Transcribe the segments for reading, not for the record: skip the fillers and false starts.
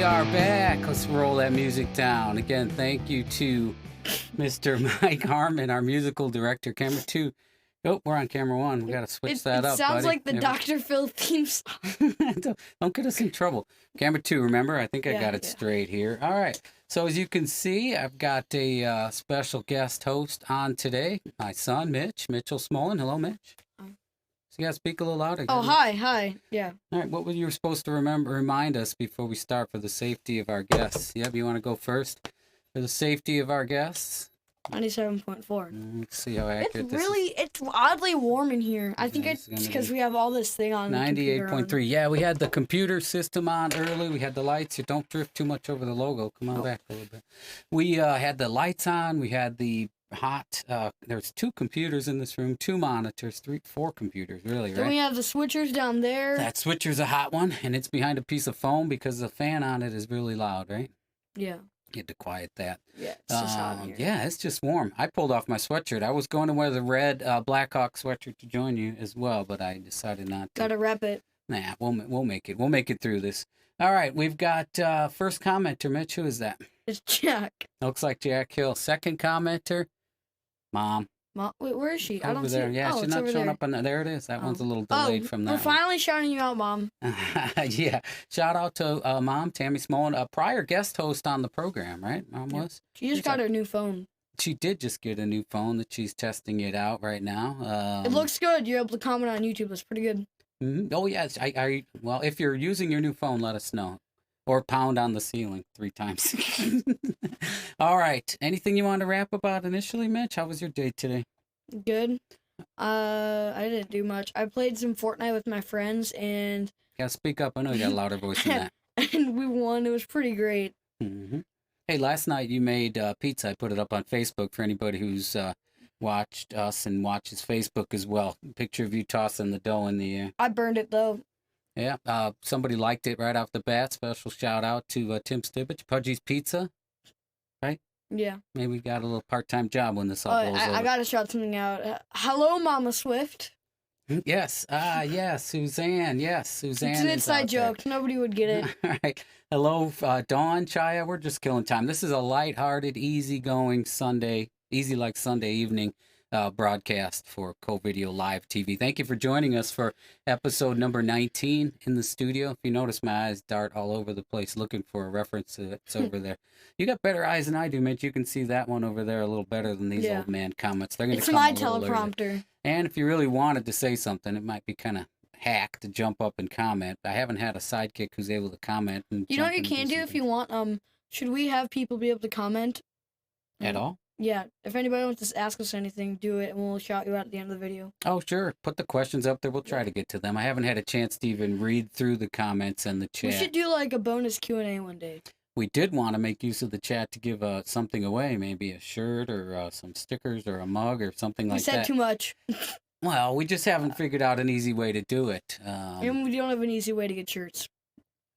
We are back. Let's roll that music down. Again, thank you to Mr. Mike Harmon, our musical director. Camera 2. Oh, we're on camera 1. We got to switch that up, It sounds buddy. like the Dr. Phil theme song. Don't get us in trouble. Camera 2, remember? I think I got it Yeah. straight here. All right. So as you can see, I've got a special guest host on today. My son, Mitchell Smolin. Hello, Mitch. So you got to speak a little louder. Oh, hi. Yeah. All right, what were you supposed to remind us before we start for the safety of our guests? Yep, you want to go first? For the safety of our guests? 97.4. Let's see how accurate this is. It's oddly warm in here. I think It's it's gonna because be we have all this thing on. 98.3. Yeah, we had the computer system on early. We had the lights. You don't drift too much over the logo. Come on back a little bit. We had the lights on. We had the hot. There's 2 computers in this room, 2 monitors, 4 computers, really, Then right? we have the switchers down there. That switcher's a hot one, and it's behind a piece of foam because the fan on it is really loud, right? Yeah. You had to quiet that. Yeah, it's just hot in here. Yeah, it's just warm. I pulled off my sweatshirt. I was going to wear the red Blackhawk sweatshirt to join you as well, but I decided not to. Gotta rep it. Nah, we'll make it. We'll make it through this. All right, we've got first commenter, Mitch. Who is that? It's Jack. Looks like Jack Hill. Second commenter, Mom. Wait, where is she? I Over don't there. see. Yeah, Oh, she's it's not over showing there. up on there. It is. That one's a little delayed from that We're one. finally shouting you out, Mom. Yeah. Shout out to Mom, Tammy Smolin, a prior guest host on the program, right? Mom was? She just got her new phone. She did just get a new phone that she's testing it out right now. It looks good. You're able to comment on YouTube. It's pretty good. Oh, yes. Well, if you're using your new phone, let us know. Or pound on the ceiling 3 times. All right. Anything you want to rap about initially, Mitch? How was your day today? Good. I didn't do much. I played some Fortnite with my friends, and Gotta speak up. I know you got a louder voice than that. and we won. It was pretty great. Mm-hmm. Hey, last night you made pizza. I put it up on Facebook for anybody who's watched us and watches Facebook as well. Picture of you tossing the dough in the air. I burned it though. Yeah, somebody liked it right off the bat. Special shout out to Tim Stibbich, Pudgy's Pizza. Right? Yeah. Maybe we got a little part-time job when this all blows over. I gotta shout something out. Hello, Mama Swift. Yes. Yes, Suzanne. Yes, Suzanne. It's an is inside out there. joke. Nobody would get it. All right. Hello, Dawn, Chaya. We're just killing time. This is a lighthearted, easygoing Sunday, easy like Sunday evening broadcast for Co-Video Live TV. Thank you for joining us for episode number 19 in the studio. If you notice, my eyes dart all over the place looking for a reference to it's over there. You got better eyes than I do, Mitch. You can see that one over there a little better than these old man comments. They're going to It's come my a little early. teleprompter. And if you really wanted to say something, it might be kind of hack to jump up and comment. I haven't had a sidekick who's able to comment. And You know what jump you in and can do if you want? Should we have people be able to comment? At all? Yeah. If anybody wants to ask us anything, do it, and we'll shout you out at the end of the video. Oh, sure. Put the questions up there. We'll try to get to them. I haven't had a chance to even read through the comments and the chat. We should do like a bonus Q&A one day. We did want to make use of the chat to give something away, maybe a shirt or some stickers or a mug or something We like said that. too much. Well, we just haven't figured out an easy way to do it. And we don't have an easy way to get shirts.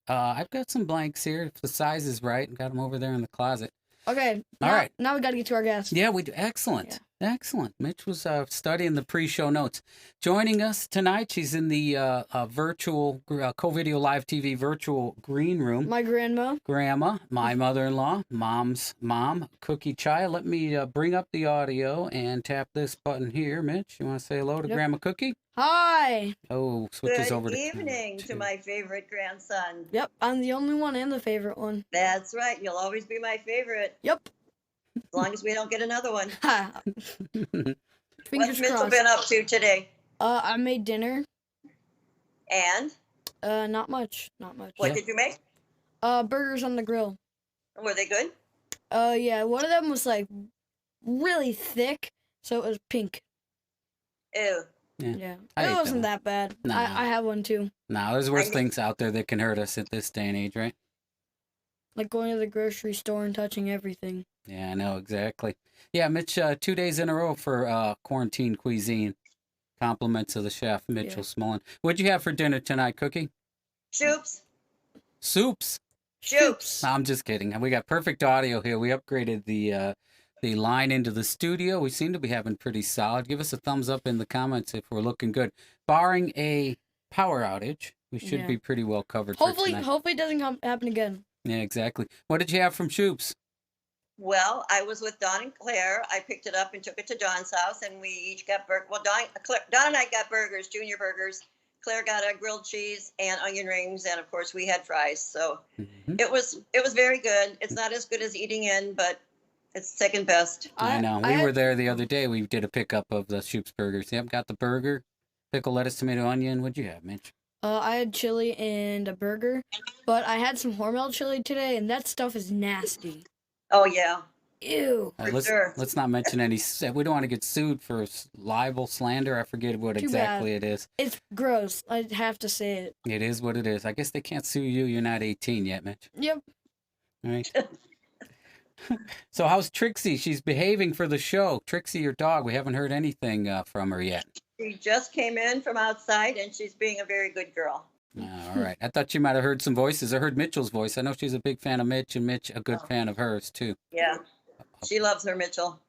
I've got some blanks here. If the size is right, I've got them over there in the closet. Okay. All right. Now we got to get to our guest. Yeah, we do. Excellent. Excellent. Mitch was studying the pre-show notes. Joining us tonight, she's in the virtual Co-Video Live TV virtual green room. My grandma. Grandma, my mother-in-law, Mom's mom, Cookie Chai. Let me bring up the audio and tap this button here. Mitch, you want to say hello to Yep. Grandma Cookie? Hi. Oh, switches Good over to evening to my favorite grandson. Yep, I'm the only one and the favorite one. That's right. You'll always be my favorite, Yep. as long as we don't get another one. Ha. What's Fingers Mitchell crossed. been up to today? I made dinner. And Not much. Not much. what Yeah. did you make? Burgers on the grill. Were they good? Yeah, one of them was like really thick, so it was pink. Ew. Yeah. I ate It that wasn't one. that bad. No. I have one too. No, there's worse I- things out there that can hurt us at this day and age, right? Like going to the grocery store and touching everything. Yeah, I know, exactly. Yeah, Mitch, 2 days in a row for quarantine cuisine. Compliments of the chef, Mitchell Smolin. What'd you have for dinner tonight, Cookie? Shoops. Soups? Shoops. I'm just kidding. We got perfect audio here. We upgraded the line into the studio. We seem to be having pretty solid. Give us a thumbs up in the comments if we're looking good. Barring a power outage, we should Yeah. be pretty well covered for Hopefully tonight. it doesn't happen again. Yeah, exactly. What did you have from Shoops? Well, I was with Don and Claire. I picked it up and took it to Don's house, and we each got Well, Don and I got burgers, junior burgers. Claire got a grilled cheese and onion rings, and of course we had fries. So Hmm. it was very good. It's not as good as eating in, but it's second best. I know. I We were had- there the other day. We did a pickup of the Shoops burgers. Yep, got the burger, pickle, lettuce, tomato, onion. What'd you have, Mitch? I had chili and a burger, but I had some Hormel chili today, and that stuff is nasty. Oh yeah, Ew. For let's sure. let's not mention any. We don't want to get sued for libel, slander. I forget what Too exactly bad. it is. It's gross. I'd have to say it. It is what it is. I guess they can't sue you. You're not 18 yet, Mitch. Yep. All right. So how's Trixie? She's behaving for the show. Trixie, your dog. We haven't heard anything from her yet. she just came in from outside, and she's being a very good girl. All right. I thought you might have heard some voices. I heard Mitchell's voice. I know she's a big fan of Mitch, and Mitch a good fan of hers too. Yeah, she loves her Mitchell.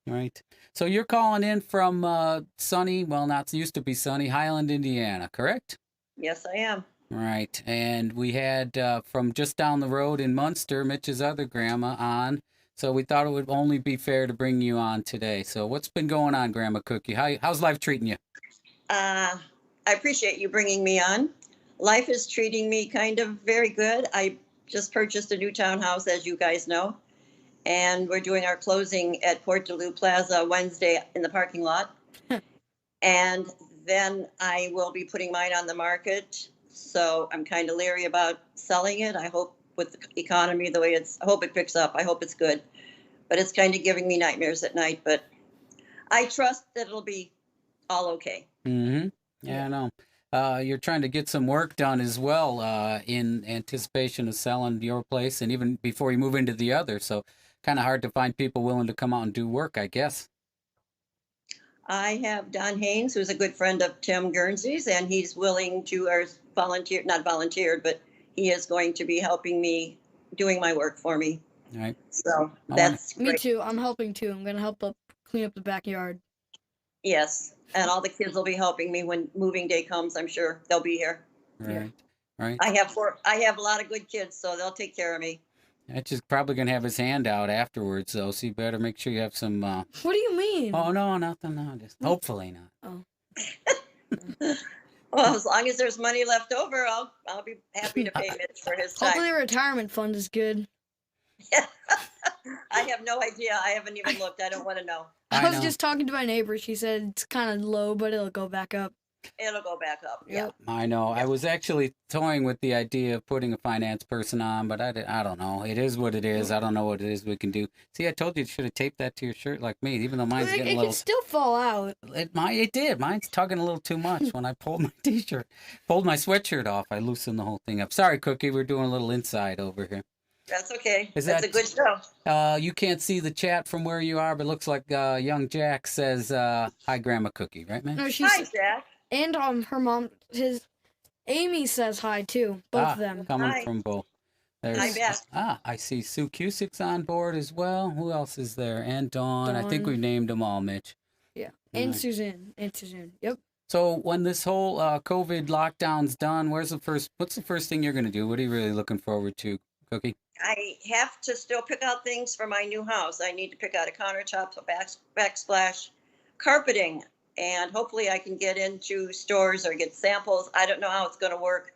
All right. So you're calling in from sunny, well, not used to be sunny, Highland, Indiana, correct? Yes, I am. Right. And we had from just down the road in Munster, Mitch's other grandma on. So we thought it would only be fair to bring you on today. So what's been going on, Grandma Cookie? How's life treating you? I appreciate you bringing me on. Life is treating me kind of very good. I just purchased a new townhouse, as you guys know, and we're doing our closing at Port Duluth Plaza Wednesday in the parking lot. And then I will be putting mine on the market. So I'm kind of leery about selling it. I hope with the economy the way I hope it picks up. I hope it's good. But it's kind of giving me nightmares at night. But I trust that it'll be all okay. Mm-hmm. Yeah, I know. You're trying to get some work done as well in anticipation of selling your place and even before you move into the other. So kind of hard to find people willing to come out and do work, I guess. I have Don Haynes, who's a good friend of Tim Guernsey's, and he's willing to, or not volunteered, but he is going to be helping me doing my work for me. All right. So I that's Me great. too. I'm helping too. I'm gonna help clean up the backyard. Yes. And all the kids will be helping me when moving day comes. I'm sure they'll be here. Right. Right. I have a lot of good kids, so they'll take care of me. That's just probably going to have his hand out afterwards, though. So you better make sure you have some. What do you mean? Oh, no, nothing. No, just hopefully not. Well, as long as there's money left over, I'll be happy to pay Mitch for his time. Hopefully, the retirement fund is good. I have no idea. I haven't even looked. I don't want to know. I was know. just talking to my neighbor. She said it's kind of low, but it'll go back up. It'll go back up. Yeah. Yep. I know. I was actually toying with the idea of putting a finance person on, but I don't know. It is what it is. I don't know what it is we can do. See, I told you should have taped that to your shirt like me, even though mine's It getting a can little. still fall out. It did. Mine's tugging a little too much when I pulled my t-shirt, pulled my sweatshirt off. I loosened the whole thing up. Sorry, Cookie. We're doing a little inside over here. That's okay. Is That's that- a good show. You can't see the chat from where you are, but it looks like young Jack says, "Hi, Grandma Cookie," right, man? No, she Hi, said, Jack. and her mom, Amy says hi too. Both of them. Coming Hi. from both. There's, Hi, Beth. I see Sue Cusick's on board as well. Who else is there? And Dawn. I think Dawn. we named them all, Mitch. Yeah, and Alright. Suzanne. And Suzanne. Yep. So when this whole COVID lockdown's done, what's the first thing you're gonna do? What are you really looking forward to, Cookie? I have to still pick out things for my new house. I need to pick out a countertop, a backsplash, carpeting, and hopefully I can get into stores or get samples. I don't know how it's going to work.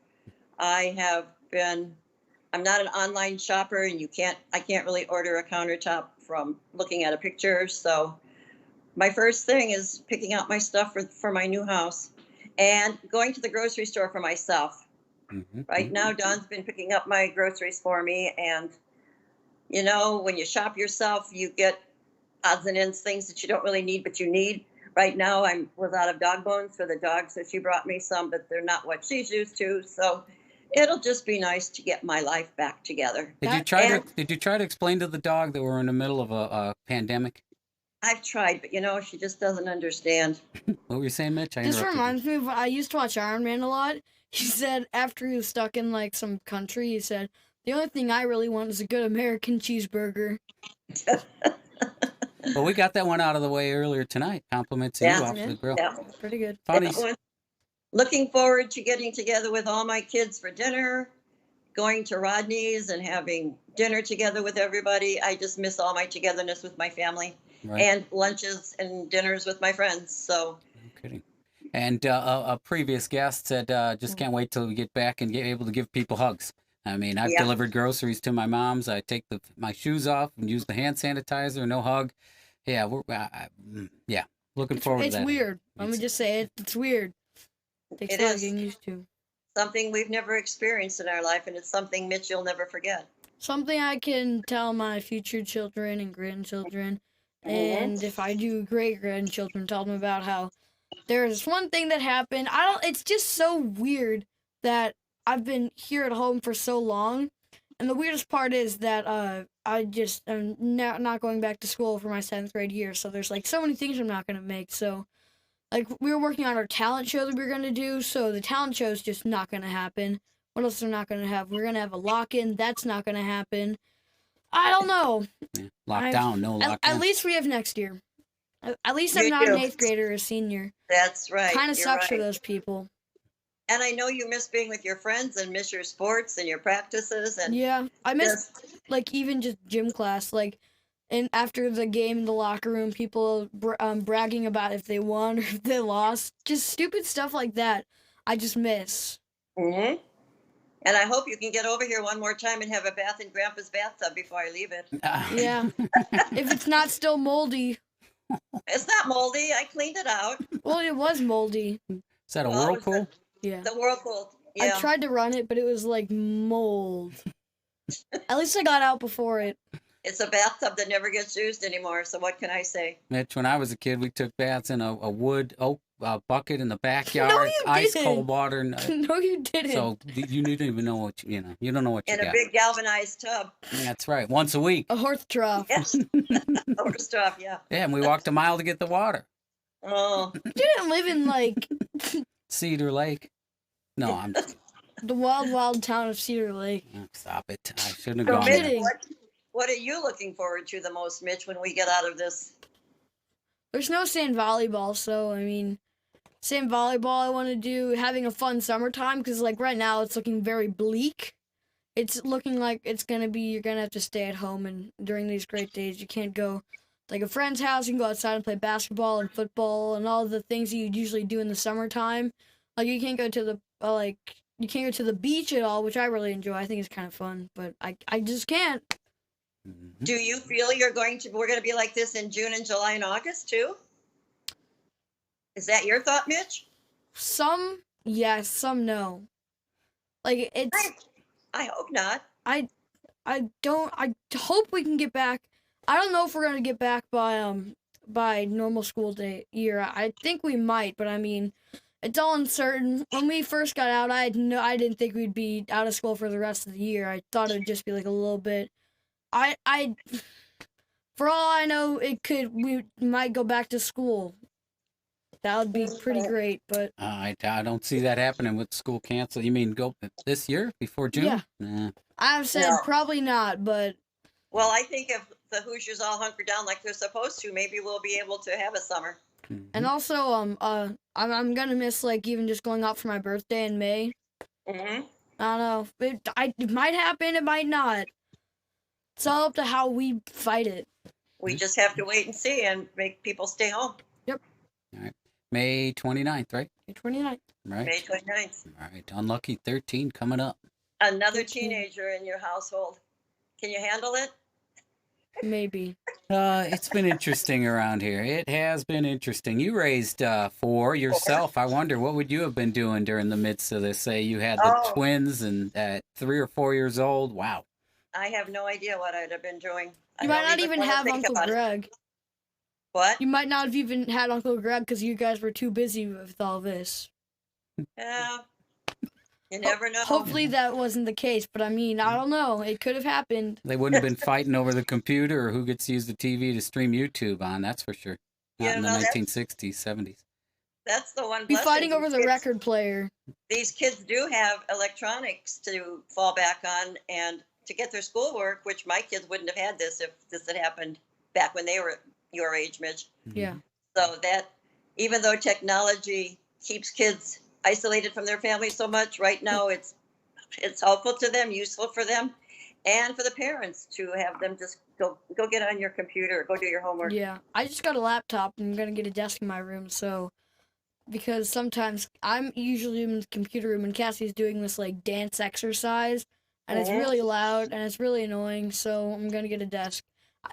I'm not an online shopper, and I can't really order a countertop from looking at a picture. So my first thing is picking out my stuff for my new house and going to the grocery store for myself. Mm-hmm. Right now, Don's been picking up my groceries for me. And, when you shop yourself, you get odds and ends, things that you don't really need, but you need. Right now, I was out of dog bones for the dog, so she brought me some, but they're not what she's used to. So it'll just be nice to get my life back together. Did you That- try to and- Did you try to explain to the dog that we're in the middle of a pandemic? I've tried, but, she just doesn't understand. What were you saying, Mitch? I This interrupted you. reminds me of I used to watch Iron Man a lot. He said after he was stuck in like some country, he said, "The only thing I really want is a good American cheeseburger." Well, we got that one out of the way earlier tonight. Compliments to you Yeah. off the grill. Yeah. Pretty good. Funny. Looking forward to getting together with all my kids for dinner going to Rodney's and having dinner together with everybody. I just miss all my togetherness with my family Right. and lunches and dinners with my friends. So, No kidding. And a previous guest said, just can't wait till we get back and get able to give people hugs. I mean, I've yeah, delivered groceries to my mom's. I take my shoes off and use the hand sanitizer. No hug. Yeah, yeah. Looking forward to It's that. weird. Let me It's- just say it. It's weird. Takes it a lot is getting used to. something we've never experienced in our life, and it's something, Mitch, you'll never forget. Something I can tell my future children and grandchildren, Mhm. and if I do great grandchildren, tell them about how there's one thing that happened. It's just so weird that I've been here at home for so long, and the weirdest part is that I just am not going back to school for my 7th grade year. So there's like so many things I'm not gonna make. So like we were working on our talent show that we were gonna do. So the talent show is just not gonna happen. What else are we not gonna have? We're gonna have a lock-in. That's not gonna happen. I don't know. yeah. Lockdown, no lockdown. At least we have next year. At least I'm You not an do. 8th grader or a senior. That's right. Kind of you're sucks for right. those people. And I know you miss being with your friends and miss your sports and your practices and Yeah, I miss just, like even just gym class. Like, and after the game in the locker room, people bragging about if they won or if they lost. Just stupid stuff like that. I just miss. hmm And I hope you can get over here one more time and have a bath in Grandpa's bathtub before I leave it. Yeah. If it's not still moldy. It's not moldy. I cleaned it out. Well, it was moldy. Is that a Well, it was whirlpool? Yeah. The Whirlpool. Yeah. I tried to run it, but it was like mold. At least I got out before it. It's a bathtub that never gets used anymore. So what can I say? Mitch, when I was a kid, we took baths in a wood oak bucket in the backyard, you ice didn't. cold water. And, No, you didn't. so you don't even know what you know. You don't know what you In a got. big galvanized tub. That's right. Once a week. A hearth trough. Yes. Over stuff. Yeah. Yeah, and we walked a mile to get the water. Oh. You didn't live in like Cedar Lake. No, I'm. the wild town of Cedar Lake. Oh, stop it. I shouldn't have So gone Mitch- there. kidding. what are you looking forward to the most, Mitch, when we get out of this? There's no sand volleyball, so I mean, sand volleyball I want to do having a fun summertime because like right now it's looking very bleak. It's looking like it's gonna be you're gonna have to stay at home and during these great days you can't go like a friend's house. You can go outside and play basketball and football and all the things that you'd usually do in the summertime. Like you can't go to the you can't go to the beach at all, which I really enjoy. I think it's kind of fun, but I just can't. Mhm. Do you feel we're going to be like this in June and July and August too? Is that your thought, Mitch? Some yes, some no. Like it's. I hope not. I hope we can get back. I don't know if we're gonna get back by normal school day year. I think we might, but I mean, it's all uncertain. When we first got out, I didn't think we'd be out of school for the rest of the year. I thought it'd just be like a little bit. For all I know, we might go back to school. That would be pretty great, but I don't see that happening with school canceled. You mean go this year before June? Yeah. Nah. I've said No. probably not. But Well, I think if the Hoosiers all hunker down like they're supposed to, maybe we'll be able to have a summer. Mhm. and also I'm gonna miss like even just going out for my birthday in May. hmm I don't know. It might happen. It might not. It's all up to how we fight it. We just have to wait and see and make people stay home. May 29th, right? May 29th. Right. May 29th. All right. Unlucky 13 coming up. Another teenager in your household. Can you handle it? Maybe. It's been interesting around here. It has been interesting. You raised 4 yourself. I wonder what would you have been doing during the midst of this? Say you had the Oh. twins and at 3 or 4 years old. Wow. I have no idea what I'd have been doing. I You might don't not even wanna have think Uncle about it. Greg. What? You might not have even had Uncle Greg because you guys were too busy with all this. Yeah. You never know. Hopefully that wasn't the case, but I mean, I don't know. It could have happened. They wouldn't have been fighting over the computer or who gets to use the TV to stream YouTube on, that's for sure. Not Yeah, in the no, that's- 1960s, 70s. That's the one. Be blessing. fighting over These the kids- record player. These kids do have electronics to fall back on and to get their schoolwork, which my kids wouldn't have had this if this had happened back when they were your age, Mitch. Yeah. So that even though technology keeps kids isolated from their families so much, right now it's it's helpful to them, useful for them, and for the parents to have them just go get on your computer, go do your homework. Yeah, I just got a laptop and I'm gonna get a desk in my room, so because sometimes I'm usually in the computer room and Cassie's doing this like dance exercise and it's Mhm. really loud and it's really annoying, so I'm gonna get a desk.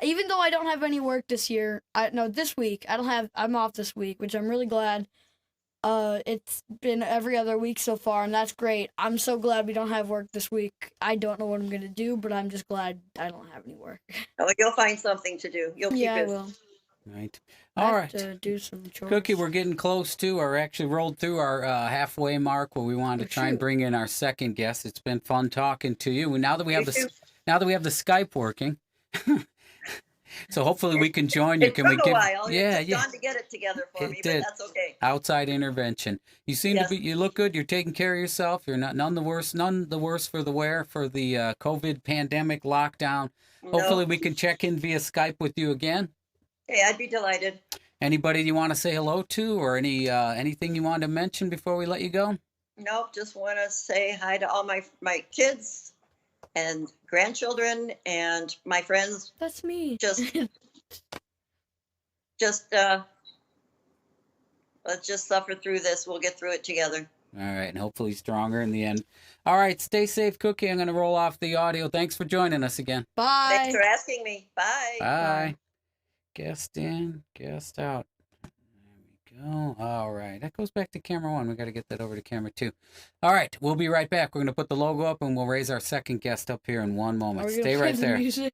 Even though I don't have any work this year, this week, I'm off this week, which I'm really glad. It's been every other week so far, and that's great. I'm so glad we don't have work this week. I don't know what I'm gonna do, but I'm just glad I don't have any work. Oh, you'll find something to do. You'll keep Yeah, I busy. will. Right. I All have right. to do some chores. Cookie, we're getting close to, or actually rolled through our halfway mark where we wanted to try and shoot. bring in our second guest. It's been fun talking to you. And now that we have Me too. now that we have the Skype working, so hopefully we can join you. It Can we took give? a while. Yeah, It took yeah. Dawn to get it together for It me, did. but that's okay. Outside intervention. You seem to Yes. be. You look good. You're taking care of yourself. You're none the worse for the wear for the COVID pandemic lockdown. Hopefully No. we can check in via Skype with you again. Hey, I'd be delighted. Anybody you want to say hello to, or anything you want to mention before we let you go? Nope, just want to say hi to all my kids and grandchildren and my friends. That's me. Just let's just suffer through this. We'll get through it together. All right, and hopefully stronger in the end. All right, stay safe, Cookie. I'm going to roll off the audio. Thanks for joining us again. Bye. Thanks for asking me. Bye. Bye. Guest in, guest out. There we go. All right, that goes back to camera one. We got to get that over to camera two. All right, we'll be right back. We're going to put the logo up and we'll raise our second guest up here in one Are moment. we gonna Stay play right the there. music?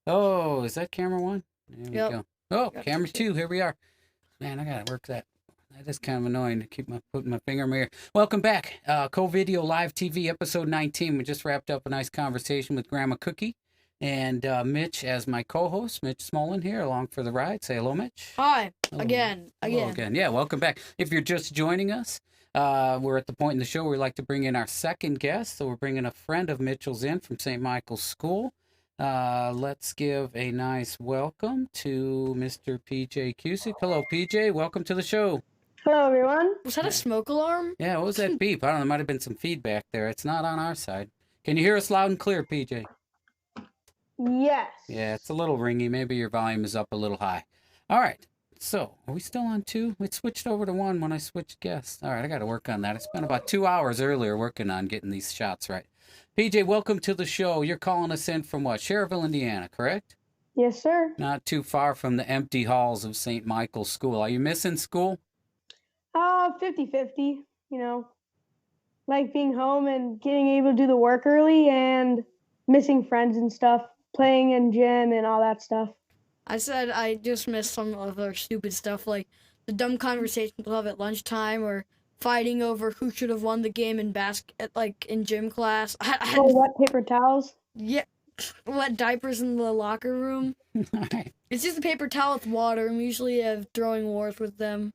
Oh, is that camera one? There we Yep. go. Oh, Got camera the two. two. Here we are. Man, I gotta work that. That is kind of annoying to keep putting my finger in my ear. Welcome back. Co-Video Live TV, episode 19. We just wrapped up a nice conversation with Grandma Cookie and Mitch as my co-host. Mitch Smolin here, along for the ride. Say hello, Mitch. Hi. Hello. Again. Hello again. Yeah, welcome back. If you're just joining us, we're at the point in the show where we like to bring in our second guest. So we're bringing a friend of Mitchell's in from St. Michael's School. Let's give a nice welcome to Mr. PJ Cusick. Hello, PJ. Welcome to the show. Hello, everyone. Was that a smoke alarm? Yeah, what was that beep? I don't know. There might have been some feedback there. It's not on our side. Can you hear us loud and clear, PJ? Yes. Yeah, it's a little ringy. Maybe your volume is up a little high. All right. So, are we still on two? It switched over to one when I switched guests. All right, I got to work on that. I spent about 2 hours earlier working on getting these shots right. PJ, welcome to the show. You're calling us in from what? Cherville, Indiana, correct? Yes, sir. Not too far from the empty halls of St. Michael's School. Are you missing school? 50-50, you know. Like being home and getting able to do the work early and missing friends and stuff, playing in gym and all that stuff. I said I just missed some of our stupid stuff, like the dumb conversations we'll have at lunchtime, or fighting over who should have won the game in in gym class. Oh, wet paper towels? Yeah, wet diapers in the locker room. All right. It's just a paper towel with water, and we usually have throwing wars with them.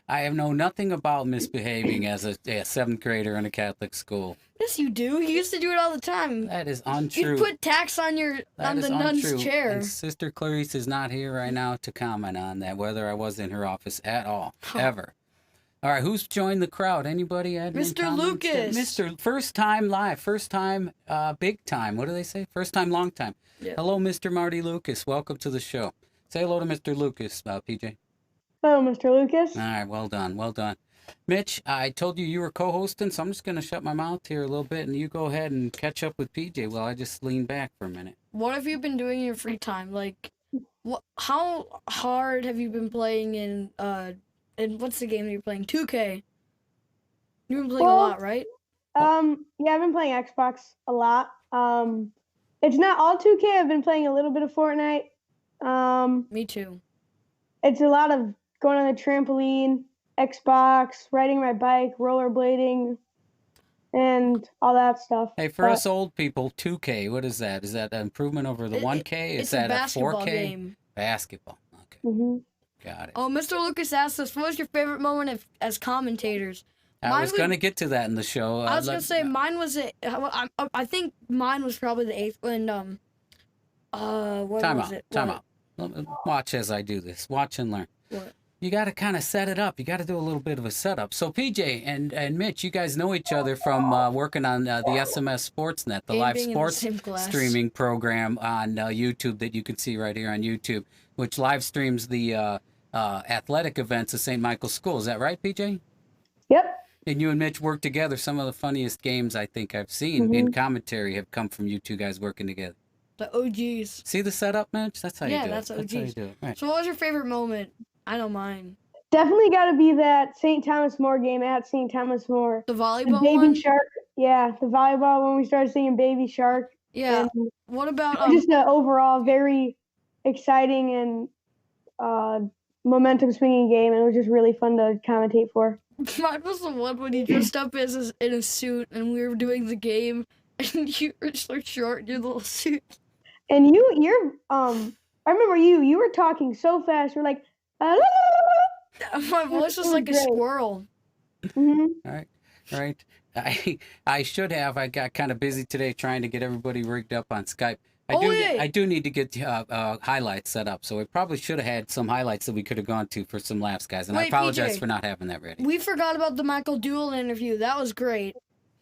I have known nothing about misbehaving as a 7th grader in a Catholic school. Yes, you do. You used to do it all the time. That is untrue. You'd put tacks on That is the nun's untrue. chair. And Sister Clarice is not here right now to comment on that, whether I was in her office at all, ever. All right, who's joined the crowd? Anybody? Mr. Lucas. Mr. First time live, first time big time. What do they say? First time, long time. Yep. Hello, Mr. Marty Lucas. Welcome to the show. Say hello to Mr. Lucas, PJ. Hello, Mr. Lucas. All right, well done, well done. Mitch, I told you were co-hosting, so I'm just going to shut my mouth here a little bit, and you go ahead and catch up with PJ while I just lean back for a minute. What have you been doing in your free time? Like, how hard have you been playing in what's the game that you're playing? 2K. You've been playing a lot, right? Yeah, I've been playing Xbox a lot. It's not all 2K. I've been playing a little bit of Fortnite. Me too. It's a lot of going on the trampoline, Xbox, riding my bike, rollerblading, and all that stuff. Hey, for us old people, 2K, what is that? Is that an improvement over the 1K? It's Is that a basketball 4K? game. Basketball. Okay, hmm got it. Oh, Mr. Lucas asked us, what was your favorite moment as commentators? I was going to get to that in the show. I was going to say mine was I think mine was probably the 8th when what Time was out. it? Time What? out. Watch as I do this. Watch and learn. What? You got to kind of set it up. You got to do a little bit of a setup. So PJ and Mitch, you guys know each other from working on the SMS Sportsnet, the And live being in the sports same class. streaming program on YouTube that you can see right here on YouTube, which live streams the athletic events of St. Michael's School. Is that right, PJ? Yep. And you and Mitch work together. Some of the funniest games I think I've seen in commentary have come from you two guys working together. The OGs. See the setup, Mitch? That's how you Yeah, do that's it. That's how you OGs. do it. Right. So what was your favorite moment? I know mine. Definitely got to be that St. Thomas More game at St. Thomas More. The The volleyball Baby one? Shark. Yeah, the volleyball when we started singing Baby Shark. Yeah. And What about just an overall very exciting and momentum swinging game. It was just really fun to commentate for. mine was the one when you dressed up in a suit and we were doing the game and you were so short in your little suit. And you're I remember you were talking so fast. You're like, My voice was like a Great. squirrel. hmm All right. I should have. I got kind of busy today trying to get everybody rigged up on Skype. I do need to get highlights set up, so we probably should have had some highlights that we could have gone to for some laughs, guys. And I Wait, apologize PJ. for not having that ready. We forgot about the Michael Duell interview. That was great.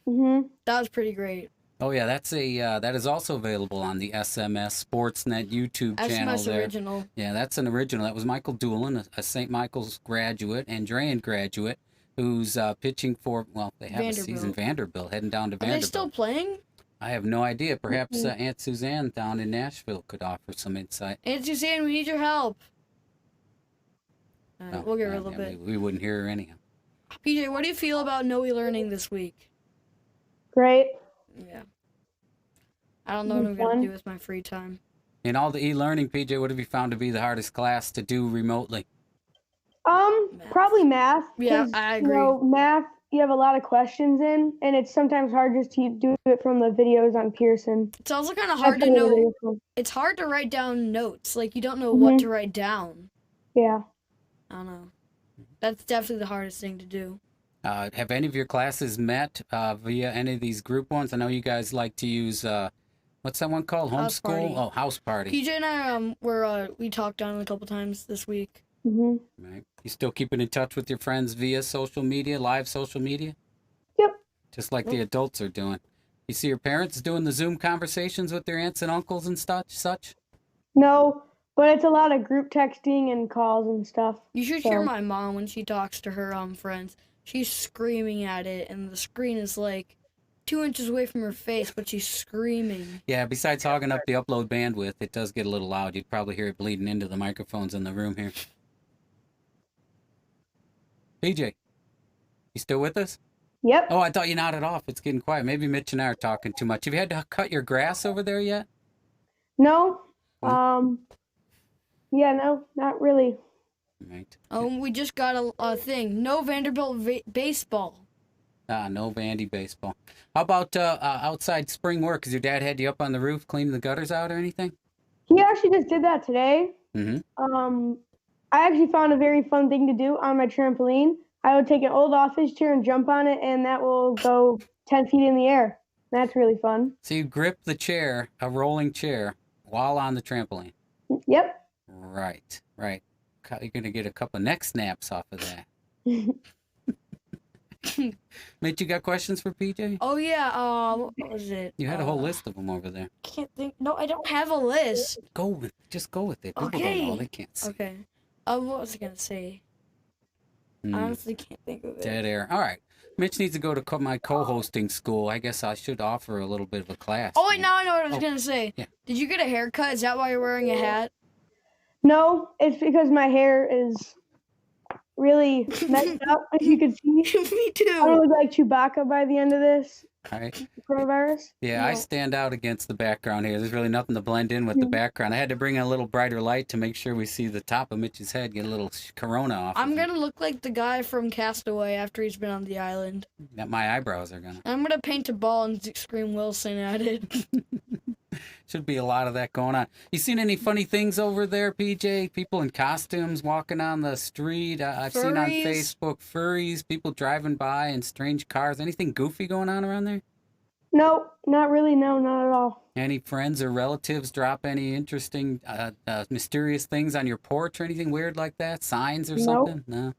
hmm That was pretty great. Oh yeah, that's that is also available on the SMS Sportsnet YouTube channel SMS there. original. Yeah, that's an original. That was Michael Doolin, a St. Michael's graduate, Andrean graduate, who's pitching for, well, they have a season, Vanderbilt, heading down to Are Vanderbilt. they still playing? I have no idea. Perhaps Aunt Suzanne down in Nashville could offer some insight. Aunt Suzanne, we need your help. No, we'll give her a yeah, little bit. We wouldn't hear her anyhow. PJ, what do you feel about Noe learning this week? Great. Yeah. I don't know what I'm going Fun. to do with my free time. In all the e-learning, PJ, what have you found to be the hardest class to do remotely? Math. Probably math. Yeah, 'cause, I you agree. know, math, you have a lot of questions in, and it's sometimes hard just to do it from the videos on Pearson. It's also kind of I hard to find it know. really fun. It's hard to write down notes. Like, you don't know what Mhm. to write down. Yeah. I don't know. That's definitely the hardest thing to do. Have any of your classes met via any of these group ones? I know you guys like to use, what's that one called? House Homeschool? Party. Oh, House Party. PJ and I we talked on it a couple times this week. hmm Right. You still keeping in touch with your friends via social media, live social media? Yep. Just like the adults are doing. You see your parents doing the Zoom conversations with their aunts and uncles and such? No, but it's a lot of group texting and calls and stuff. You should hear So- my mom when she talks to her friends. She's screaming at it, and the screen is like 2 inches away from her face, but she's screaming. Yeah, besides hogging up the upload bandwidth, it does get a little loud. You'd probably hear it bleeding into the microphones in the room here. PJ, you still with us? Yep. Oh, I thought you nodded off. It's getting quiet. Maybe Mitch and I are talking too much. Have you had to cut your grass over there yet? No. Yeah, no, not really. Right. We just got a thing. No Vanderbilt baseball. No bandy baseball. How about outside spring work? Has your dad had you up on the roof cleaning the gutters out or anything? He actually just did that today. Mm-hmm. I actually found a very fun thing to do on my trampoline. I would take an old office chair and jump on it, and that will go 10 feet in the air. That's really fun. So you grip the chair, a rolling chair, while on the trampoline. Yep. Right. You're going to get a couple neck snaps off of that. Mitch, you got questions for PJ? Oh yeah. What was it? You had a whole list of them over there. Can't think. No, I don't have a list. Just go with it. People don't know. They can't see. Okay. What was I gonna say? I honestly can't think of it. Dead air. All right. Mitch needs to go to my co-hosting school. I guess I should offer a little bit of a class. Oh wait, now I know what I was gonna say. Yeah. Did you get a haircut? Is that why you're wearing a hat? No, it's because my hair is really messed up, as you can see. Me I too. look like Chewbacca by the end of this All right. coronavirus. Yeah, I No. stand out against the background here. There's really nothing to blend in with the background. I had to bring a little brighter light to make sure we see the top of Mitch's head, get a little corona off. I'm of him. gonna look like the guy from Castaway after he's been on the island. That my eyebrows are gonna. I'm gonna paint a ball and scream Wilson at it. Should be a lot of that going on. You seen any funny things over there, PJ? People in costumes walking on the street. I've seen on Furries. Facebook furries, people driving by in strange cars. Anything goofy going on around there? No, not really. No, not at all. Any friends or relatives drop any interesting, mysterious things on your porch or anything weird like that? Signs or Nope. something? No.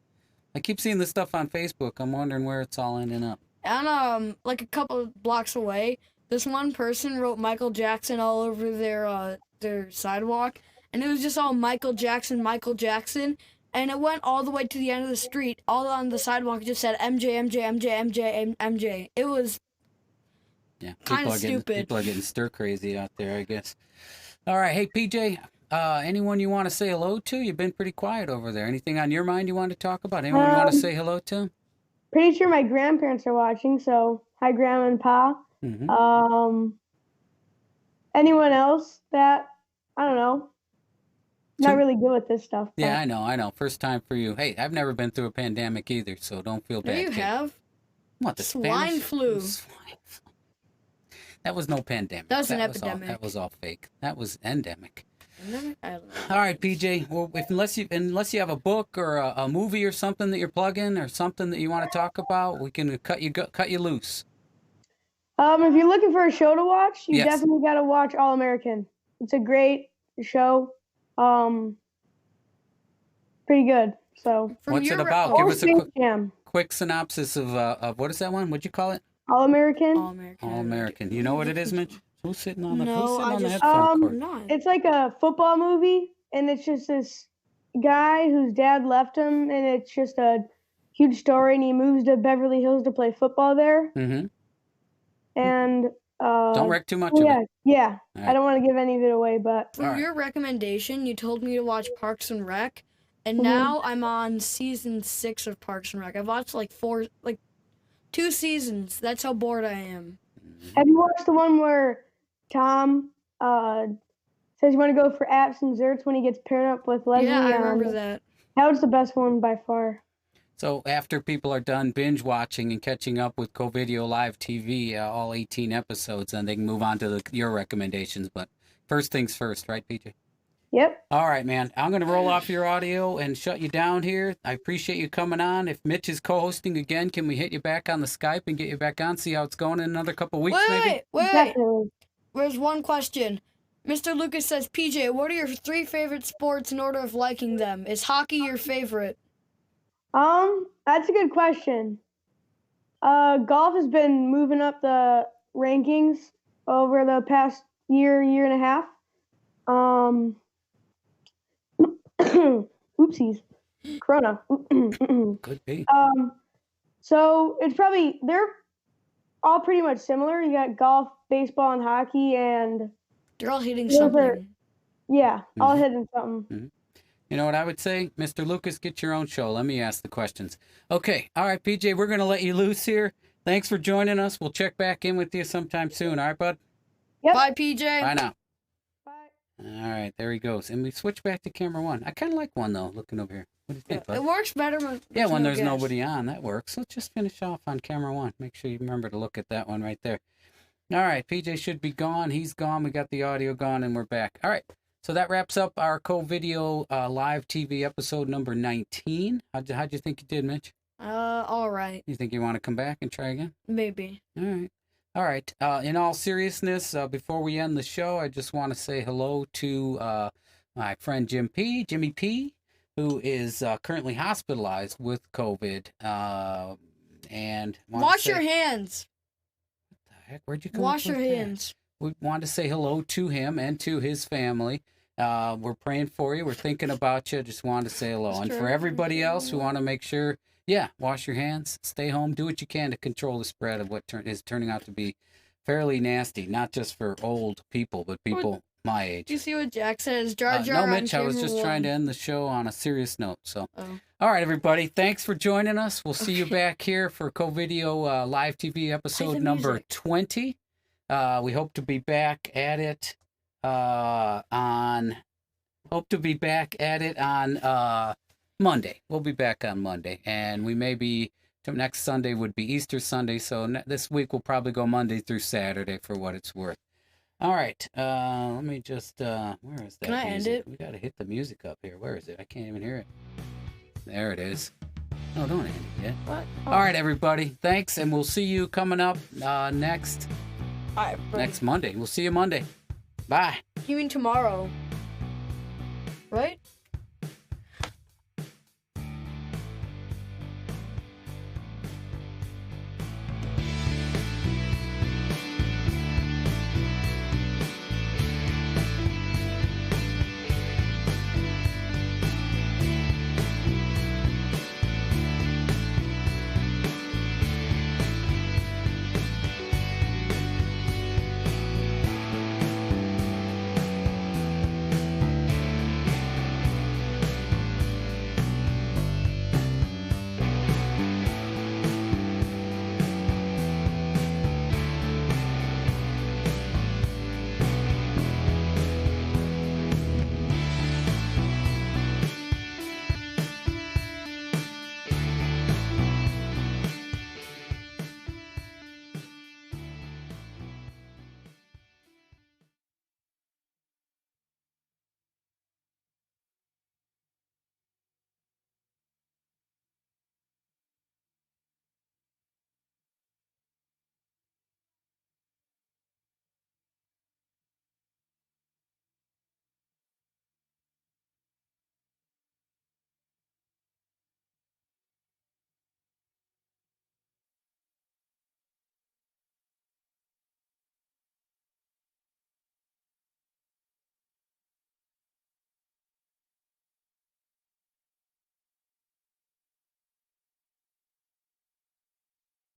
I keep seeing this stuff on Facebook. I'm wondering where it's all ending up. And like a couple of blocks away, this one person wrote Michael Jackson all over their sidewalk, and it was just all Michael Jackson, and it went all the way to the end of the street. All on the sidewalk it just said MJ, MJ, MJ, MJ, MJ. It was Yeah, Kinda stupid. People are getting stir crazy out there, I guess. All right, hey PJ, anyone you want to say hello to? You've been pretty quiet over there. Anything on your mind you want to talk about? Anyone you want to say hello to? Pretty sure my grandparents are watching, so hi, Grandma and Pa. Mm-hmm. Anyone else that, I don't know, not So- really good with this stuff. but- Yeah, I know. First time for you. Hey, I've never been through a pandemic either, so don't feel no, bad. you kid. have. What, the Swine Spanish flu. Swine flu. That was no pandemic. That was an That epidemic. was all fake. That was endemic. I don't know. All right, PJ. Well, unless you have a book or a movie or something that you're plugging or something that you want to talk about, we can cut you loose. If you're looking for a show to watch, you Yes. definitely got to watch All American. It's a great show. Pretty good. So, From What's it your about? oh, Give or us a Space Jam. quick synopsis of what is that one? What'd you call it? All American. All American. All American. You know what it is, Mitch? Who's sitting on the No, who's sitting I on the just- headphone Um, cord? I'm not. It's like a football movie, and it's just this guy whose dad left him, and it's just a huge story, and he moves to Beverly Hills to play football there. Mm-hmm. And Don't wreck too much yeah, of it. yeah. All I right. don't want to give any of it away, but From Alright. your recommendation, you told me to watch Parks and Rec, and Mhm. now I'm on season 6 of Parks and Rec. I've watched like 2 seasons. That's how bored I am. have you watched the one where Tom says you want to go for apps and zerts when he gets paired up with Leslie? Yeah, I remember that. That was the best one by far. So after people are done binge watching and catching up with CoVideo Live TV, all 18 episodes, then they can move on to your recommendations. But first things first, right, PJ? Yep. All right, man. I'm going to roll off your audio and shut you down here. I appreciate you coming on. If Mitch is co-hosting again, can we hit you back on the Skype and get you back on, see how it's going in another couple weeks, maybe? Wait. Definitely. There's one question. Mr. Lucas says, PJ, what are your 3 favorite sports in order of liking them? Is hockey your favorite? That's a good question. Golf has been moving up the rankings over the past year and a half. Oopsies. Corona. Could be. So it's probably, they're all pretty much similar. You got golf, baseball, and hockey, and They're all hitting Those are- something. yeah, all Mhm. hitting something. You know what I would say? Mr. Lucas, get your own show. Let me ask the questions. Okay. All right, PJ, we're going to let you loose here. Thanks for joining us. We'll check back in with you sometime soon. All right, bud? Yep. Bye, PJ. Bye now. Bye. All right. right, there he goes. And we switch back to camera one. I kind of like one, though, looking over here. What do you think, bud? It works better when Yeah, when no there's guests. nobody on, that works. Let's just finish off on camera one. Make sure you remember to look at that one right there. All right, PJ should be gone. He's gone. We got the audio gone, and we're back. All right, so that wraps up our Co-Video live TV episode number 19. How'd you think you did, Mitch? All right, You think you want to come back and try again? maybe. All right. All right. In all seriousness, before we end the show, I just want to say hello to my friend Jimmy P, who is currently hospitalized with COVID. And Wash your hands. What the heck? Where'd you come Wash up your with that? hands. We wanted to say hello to him and to his family. We're praying for you. We're thinking about you. Just wanted to say hello. And for everybody else, we want to make sure, wash your hands, stay home, do what you can to control the spread of what is turning out to be fairly nasty, not just for old people, but people my age. Do you see what Jack says? Jar Jar. No, on Mitch, I was camera just trying to one. end the show on a serious note. So, Oh. all right, everybody, thanks for joining us. We'll see you Okay. back here for Co-Video Live TV episode the number music. 20. We hope to be back at it on Monday. We'll be back on Monday, and we may be next Sunday would be Easter Sunday, so this week we'll probably go Monday through Saturday for what it's worth. All right, let me just where is that Can I end music? it? We got to hit the music up here. Where is it? I can't even hear it. There it is. No, don't end it yet. What? All right, everybody, thanks, and we'll see you coming up next All right, bro. Monday. We'll see you Monday. Bye. You mean tomorrow? Right?